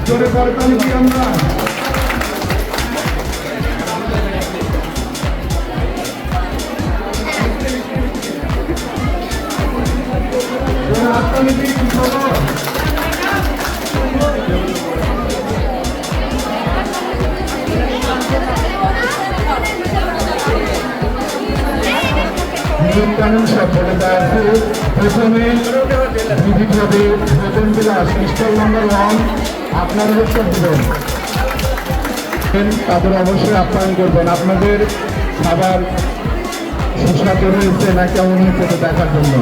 জোরে করতালি কি আমরা জোরে হাততালি কি খবর প্রথমে বিধিভাবে ভোজন বিলাস স্টল নাম্বার 1 আপনারা উত্তর দেবেন, তাদের অবশ্যই আপ্যায়ন করবেন। আপনাদের খাবার সুস্বাদু হয়েছে না কেমন হয়েছে দেখার জন্য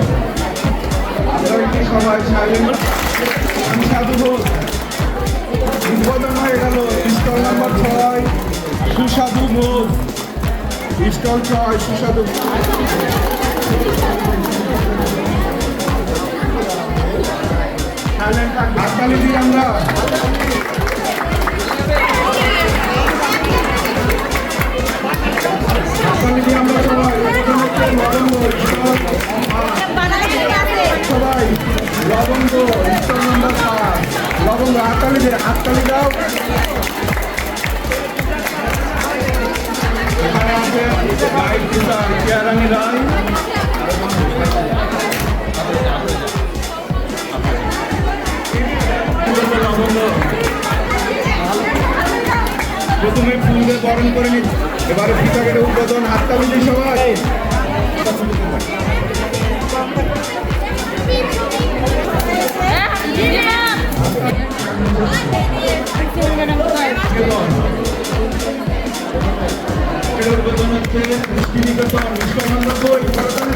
আপনারা কি সবাই সুস্বাদু ভোজ উদ্বোধন হয়ে গেল। স্টল নাম্বার 6 সুস্বাদু ভোজ, স্টল 6 সুস্বাদু হাততালি দিই আমরা। হাততালি দিই আমরা সবাই সবাই লবঙ্গ স্টল নাম্বার 5 লবঙ্গ হাততালি দিয়ে হাততালি দাও। এখানে আছে গাইড টিচার কেয়ারানি রায়, প্রথমে ফুল দিয়ে বরণ করে নিন, এবারে পিঠাকের উদ্বোধন। হাততালি দিই সবাই। উদ্বোধন হচ্ছে মিষ্টি নিকেতন স্টল নাম্বার 2 এখানে